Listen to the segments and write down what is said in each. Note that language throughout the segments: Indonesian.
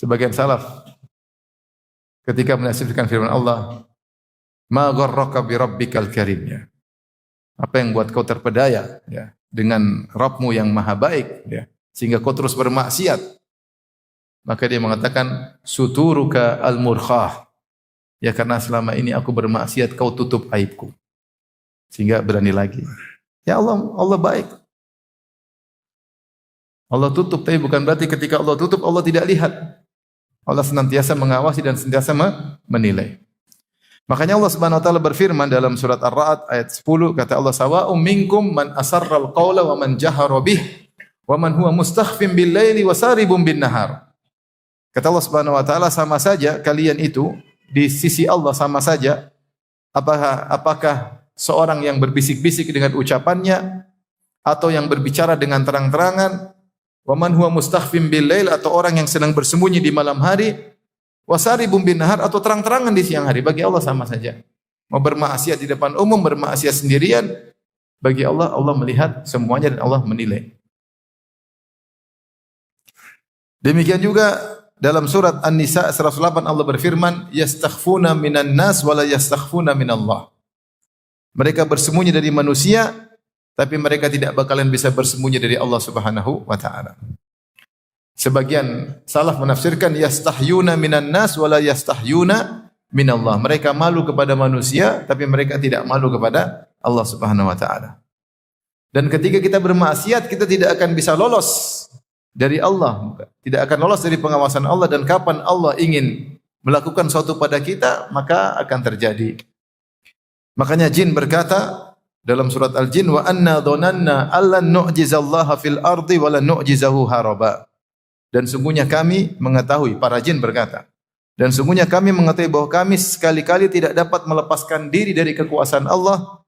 Sebagian salaf ketika menafsirkan firman Allah, "Ma gharraka bi rabbikal karim." Ya. Apa yang buat kau terpedaya ya dengan Rabbmu yang maha baik ya sehingga kau terus bermaksiat. Maka dia mengatakan suturuka al-murkhah. Ya karena selama ini aku bermaksiat kau tutup aibku. Sehingga berani lagi. Ya Allah baik. Allah tutup tapi bukan berarti ketika Allah tutup Allah tidak lihat. Allah senantiasa mengawasi dan senantiasa menilai. Makanya Allah Subhanahu wa taala berfirman dalam surat Ar-Ra'd ayat 10 kata Allah sawa'um minkum man asarral qawla wa man jahara bih wa man huwa mustakhfin bil laili wa saribun bin nahar. Kata Allah Subhanahu wa taala sama saja kalian itu di sisi Allah sama saja apakah seorang yang berbisik-bisik dengan ucapannya atau yang berbicara dengan terang-terangan wa man huwa mustakhfin bil lail atau orang yang sedang bersembunyi di malam hari wasaribun bin nahar atau terang-terangan di siang hari bagi Allah sama saja. Mau bermaksiat di depan umum, bermaksiat sendirian bagi Allah Allah melihat semuanya dan Allah menilai. Demikian juga dalam surat An-Nisa 108 Allah berfirman, "Yastakhfuna minan nas wa la yastakhfuna minallah." Mereka bersembunyi dari manusia, tapi mereka tidak bakalan bisa bersembunyi dari Allah Subhanahu wa taala. Sebagian salaf menafsirkan yastahyuna minan nas wa la yastahyuna minallah. Mereka malu kepada manusia, tapi mereka tidak malu kepada Allah Subhanahu wa taala. Dan ketika kita bermaksiat, kita tidak akan bisa lolos dari Allah, tidak akan lolos dari pengawasan Allah dan kapan Allah ingin melakukan sesuatu pada kita, maka akan terjadi. Makanya jin berkata dalam surat Al-Jin, wa anna dhananna allan nu'jizallaha fil ardi wa lan nu'jizahu haraba. Dan sungguhnya kami mengetahui, para jin berkata, dan sungguhnya kami mengetahui bahwa kami sekali-kali tidak dapat melepaskan diri dari kekuasaan Allah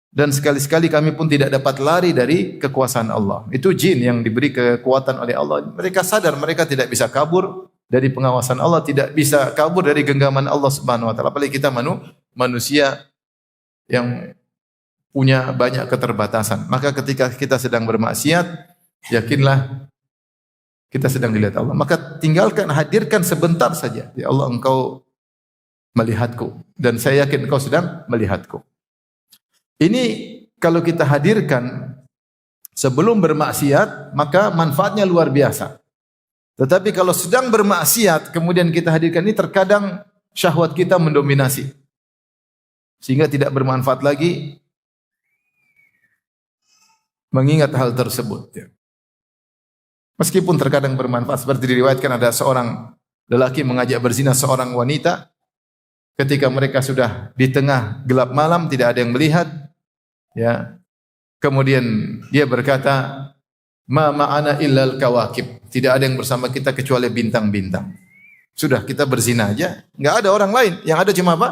dan sekali-sekali kami pun tidak dapat lari dari kekuasaan Allah. Itu jin yang diberi kekuatan oleh Allah. Mereka sadar mereka tidak bisa kabur dari pengawasan Allah, tidak bisa kabur dari genggaman Allah Subhanahu wa taala. Apalagi kita manusia yang punya banyak keterbatasan. Maka ketika kita sedang bermaksiat, yakinlah kita sedang dilihat Allah. Maka tinggalkan, hadirkan sebentar saja. Ya Allah, Engkau melihatku dan saya yakin Engkau sedang melihatku. Ini kalau kita hadirkan sebelum bermaksiat, maka manfaatnya luar biasa. Tetapi kalau sedang bermaksiat, kemudian kita hadirkan ini, terkadang syahwat kita mendominasi. Sehingga tidak bermanfaat lagi mengingat hal tersebut. Meskipun terkadang bermanfaat, seperti diriwayatkan ada seorang lelaki mengajak berzina seorang wanita. Ketika mereka sudah di tengah gelap malam, tidak ada yang melihat. Ya, kemudian dia berkata, "Ma ma'ana illal kawakib." Tidak ada yang bersama kita kecuali bintang-bintang. Sudah kita berzina aja, enggak ada orang lain. Yang ada cuma apa?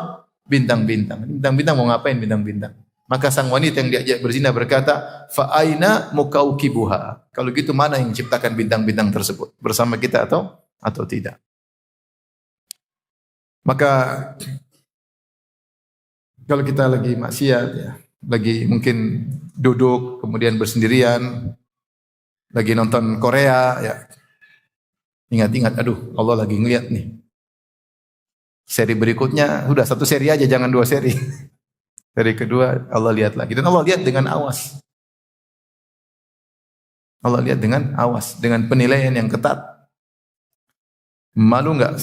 Bintang-bintang. Bintang-bintang mau ngapain bintang-bintang? Maka sang wanita yang diajak berzina berkata, "Fa aina mukaukibuha?" Kalau gitu mana yang menciptakan bintang-bintang tersebut? Bersama kita atau tidak? Maka kalau kita lagi maksiat ya, lagi mungkin duduk kemudian bersendirian, lagi nonton Korea ya. Ingat-ingat, aduh Allah lagi ngeliat nih. Seri berikutnya, udah satu seri aja jangan dua seri. Seri kedua Allah lihat lagi dan Allah lihat dengan awas. Allah lihat dengan awas, dengan penilaian yang ketat. Malu enggak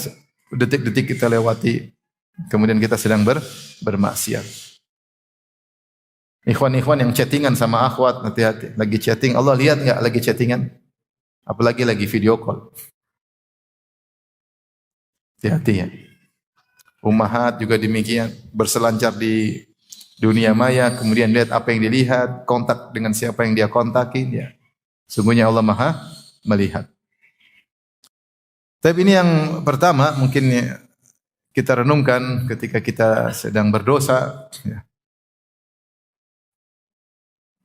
detik-detik kita lewati kemudian kita sedang bermaksiat. Ikhwan-ikhwan yang chattingan sama akhwat, hati-hati. Lagi chatting, Allah lihat enggak lagi chattingan? Apalagi lagi video call. Hati-hati ya. Ummahat juga demikian, berselancar di dunia maya, kemudian lihat apa yang dilihat, kontak dengan siapa yang dia kontakin ya. Sungguhnya Allah Maha melihat. Tapi ini yang pertama mungkin kita renungkan ketika kita sedang berdosa ya.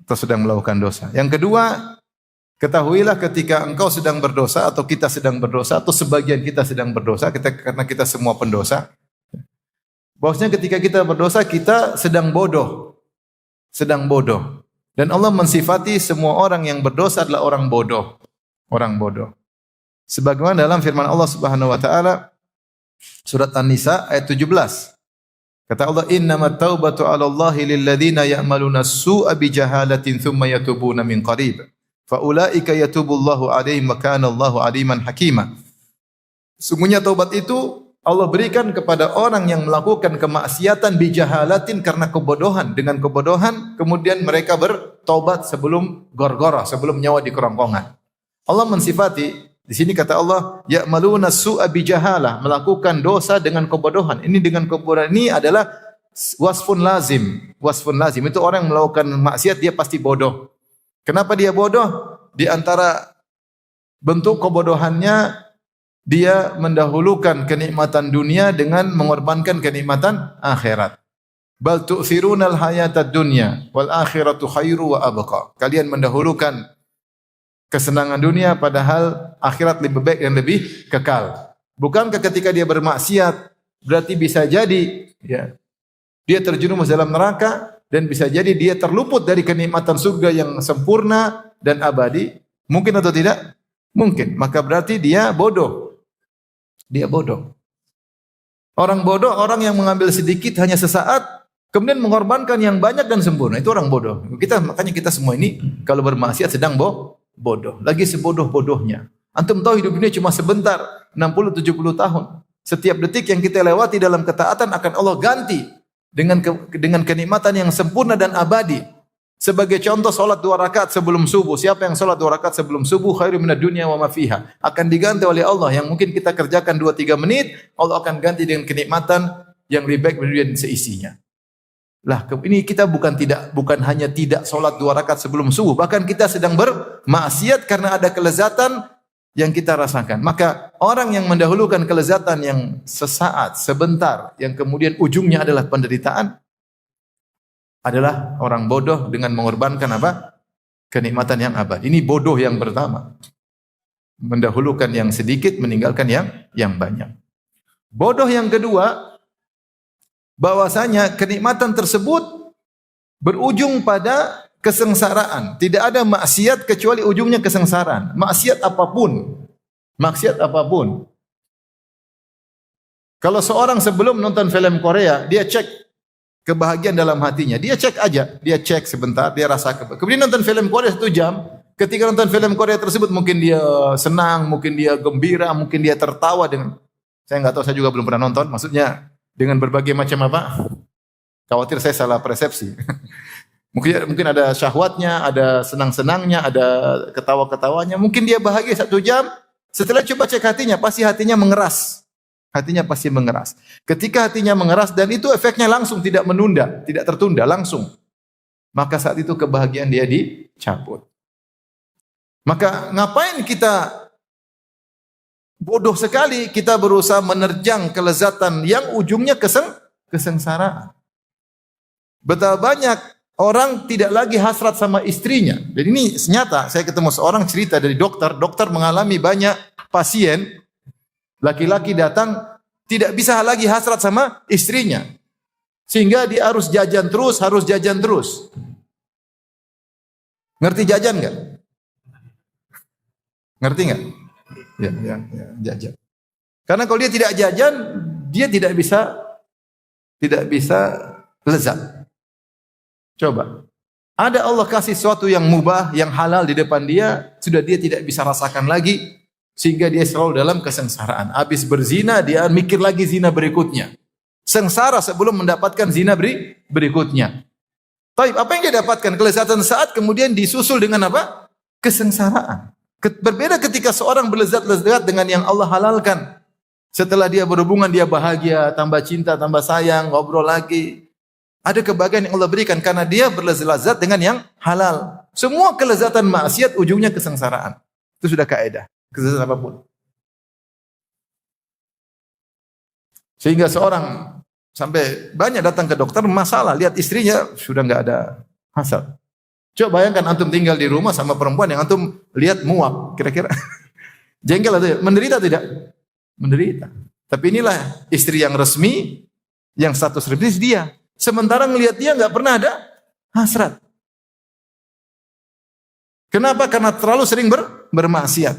Atau sedang melakukan dosa. Yang kedua, ketahuilah ketika engkau sedang berdosa atau kita sedang berdosa atau sebagian kita sedang berdosa, karena kita semua pendosa. Bahwasanya ketika kita berdosa kita sedang bodoh. Sedang bodoh. Dan Allah mensifati semua orang yang berdosa adalah orang bodoh. Orang bodoh. Sebagaimana dalam firman Allah Subhanahu wa taala surat An-Nisa ayat 17. Kata Allah, "Innamat taubatu 'ala Allahi lil ladzina ya'maluna as-su'a bi jahalatin tsumma yatubuna min qarib. Fa ulaika yatubullahu 'alaihim wa kana Allahu 'aliman hakima." Sungguhnya taubat itu Allah berikan kepada orang yang melakukan kemaksiatan bi jahalatin karena kebodohan. Dengan kebodohan kemudian mereka bertobat sebelum gorgorah, sebelum nyawa di kerongkongan. Allah mensifati di sini kata Allah, ya'maluna su'a bi jahalah, melakukan dosa dengan kebodohan. Ini dengan kebodohan ini adalah wasfun lazim. Wasfun lazim itu orang yang melakukan maksiat dia pasti bodoh. Kenapa dia bodoh? Di antara bentuk kebodohannya dia mendahulukan kenikmatan dunia dengan mengorbankan kenikmatan akhirat. Bal tu'thirunal hayatad dunya wal akhiratu khairu wa abqa. Kalian mendahulukan kesenangan dunia padahal akhirat lebih baik dan lebih kekal. Bukankah ketika dia bermaksiat berarti bisa jadi ya, dia terjerumus dalam neraka dan bisa jadi dia terluput dari kenikmatan surga yang sempurna dan abadi? Mungkin atau tidak? Mungkin. Maka berarti dia bodoh. Dia bodoh. Orang bodoh orang yang mengambil sedikit hanya sesaat kemudian mengorbankan yang banyak dan sempurna. Itu orang bodoh. Makanya kita semua ini kalau bermaksiat sedang bodoh. Lagi sebodoh-bodohnya. Antum tahu hidup ini cuma sebentar, 60-70 tahun. Setiap detik yang kita lewati dalam ketaatan akan Allah ganti dengan kenikmatan yang sempurna dan abadi. Sebagai contoh salat 2 rakaat sebelum subuh. Siapa yang salat 2 rakaat sebelum subuh khairu minad dunya wa ma fiha. Akan diganti oleh Allah yang mungkin kita kerjakan 2-3 menit, Allah akan ganti dengan kenikmatan yang lebih baik dari dunia dan seisinya. Lah, ini kita bukan hanya tidak salat 2 rakaat sebelum subuh, bahkan kita sedang bermaksiat karena ada kelezatan yang kita rasakan. Maka orang yang mendahulukan kelezatan yang sesaat, sebentar, yang kemudian ujungnya adalah penderitaan, adalah orang bodoh dengan mengorbankan apa? Kenikmatan yang abadi. Ini bodoh yang pertama. Mendahulukan yang sedikit, meninggalkan yang banyak. Bodoh yang kedua, bahwasanya kenikmatan tersebut berujung pada kesengsaraan. Tidak ada maksiat kecuali ujungnya kesengsaraan. Maksiat apapun. Maksiat apapun. Kalau seorang sebelum nonton film Korea, dia cek kebahagiaan dalam hatinya. Dia cek aja. Dia cek sebentar, dia rasa kemudian nonton film Korea 1 jam. Ketika nonton film Korea tersebut mungkin dia senang, mungkin dia gembira, mungkin dia tertawa dengan, saya enggak tahu, saya juga belum pernah nonton. Maksudnya dengan berbagai macam apa? Khawatir saya salah persepsi. Mungkin ada syahwatnya, ada senang-senangnya, ada ketawa-ketawanya. Mungkin dia bahagia 1 jam. Setelah coba cek hatinya, pasti hatinya mengeras. Hatinya pasti mengeras. Ketika hatinya mengeras dan itu efeknya langsung, tidak menunda, tidak tertunda, langsung. Maka saat itu kebahagiaan dia dicabut. Maka ngapain kita bodoh sekali kita berusaha menerjang kelezatan yang ujungnya kesengsaraan. Betapa banyak orang tidak lagi hasrat sama istrinya. Dan ini nyata, saya ketemu seorang cerita dari dokter mengalami banyak pasien laki-laki datang tidak bisa lagi hasrat sama istrinya. Sehingga dia harus jajan terus. Ngerti jajan enggak? Ngerti enggak? Ya, jajan. Karena kalau dia tidak jajan, dia tidak bisa lezat. Coba. Ada Allah kasih sesuatu yang mubah, yang halal di depan dia, sudah dia tidak bisa rasakan lagi, sehingga dia selalu dalam kesengsaraan. Habis berzina, dia mikir lagi zina berikutnya. Sengsara sebelum mendapatkan zina berikutnya. Taib, apa yang dia dapatkan? Kelezatan saat kemudian disusul dengan apa? Kesengsaraan. Berbeda ketika seorang berlezat-lezat dengan yang Allah halalkan. Setelah dia berhubungan, dia bahagia, tambah cinta, tambah sayang, ngobrol lagi. Ada kebahagiaan yang Allah berikan karena dia berlezat-lezat dengan yang halal. Semua kelezatan maksiat ujungnya kesengsaraan. Itu sudah kaidah. Kelezatan apapun. Sehingga seorang sampai banyak datang ke dokter masalah, lihat istrinya sudah enggak ada hasad. Coba bayangkan antum tinggal di rumah sama perempuan yang antum lihat muak, kira-kira jengkel atau tidak? Menderita tidak? Menderita. Tapi inilah istri yang resmi, yang status resmi dia. Sementara ngelihat dia enggak pernah ada hasrat. Kenapa? Karena terlalu sering bermaksiat.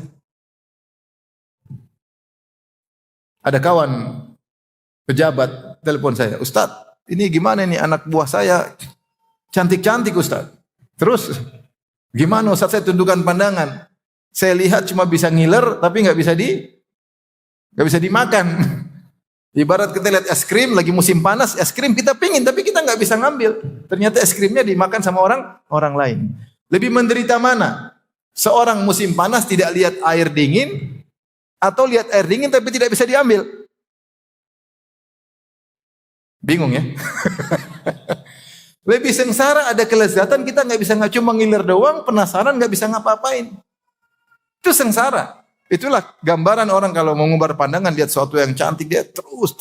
Ada kawan pejabat telepon saya, Ustadz, ini gimana nih anak buah saya cantik-cantik Ustadz. Terus gimana Ustadz, saya tundukkan pandangan. Saya lihat cuma bisa ngiler tapi nggak bisa dimakan. Ibarat kita lihat es krim lagi musim panas, es krim kita pingin tapi kita nggak bisa ngambil. Ternyata es krimnya dimakan sama orang lain. Lebih menderita mana? Seorang musim panas tidak lihat air dingin atau lihat air dingin tapi tidak bisa diambil. Bingung ya? Lebih sengsara, ada kelezatan kita nggak bisa, nggak cuma ngiler doang, penasaran nggak bisa ngapa-ngapain. Itu sengsara. Itulah gambaran orang kalau mengumbar pandangan lihat sesuatu yang cantik dia terus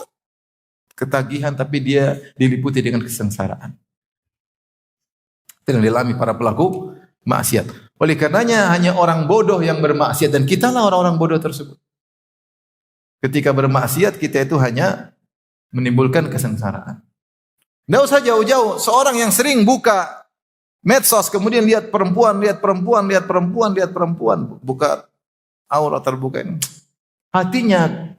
ketagihan tapi dia diliputi dengan kesengsaraan. Itu yang dialami para pelaku maksiat. Oleh karenanya hanya orang bodoh yang bermaksiat dan kitalah orang-orang bodoh tersebut. Ketika bermaksiat kita itu hanya menimbulkan kesengsaraan. Tidak usah jauh-jauh, seorang yang sering buka medsos kemudian lihat perempuan, buka aurat terbuka ini. Hatinya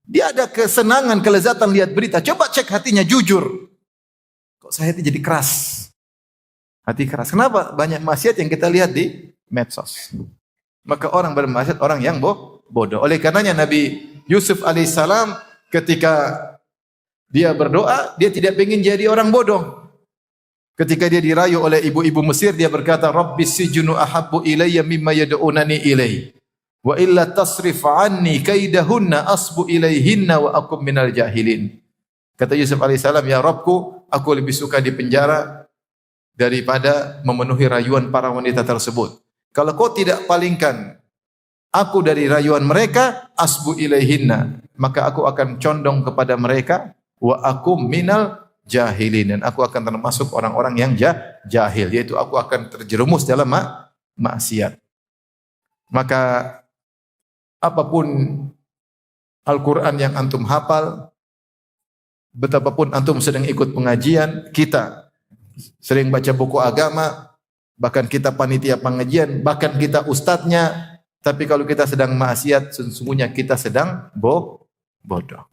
dia ada kesenangan, kelezatan lihat berita. Coba cek hatinya jujur. Kok saya hati jadi keras? Hati keras. Kenapa? Banyak maksiat yang kita lihat di medsos. Maka orang bermaksiat orang yang bodoh. Oleh karenanya Nabi Yusuf alaihissalam ketika dia berdoa, dia tidak ingin jadi orang bodoh. Ketika dia dirayu oleh ibu-ibu Mesir, dia berkata, Rabbis sijnu ahabbu ilayya mimma yad'unani ilaihi. Wa illa tasrif anni kaidahunna asbu ilaihinna wa akum minal jahilin. Kata Yusuf alaihissalam, ya Rabbku, aku lebih suka di penjara daripada memenuhi rayuan para wanita tersebut. Kalau kau tidak palingkan aku dari rayuan mereka, asbu ilaihinna, maka aku akan condong kepada mereka, wa akum minal jahilin, dan aku akan termasuk orang-orang yang jahil, yaitu aku akan terjerumus dalam maksiat. Maka apapun Al-Quran yang antum hafal, betapapun antum sedang ikut pengajian, kita sering baca buku agama, bahkan kita panitia pengajian, bahkan kita ustadznya, tapi kalau kita sedang maksiat, sesungguhnya kita sedang bodoh.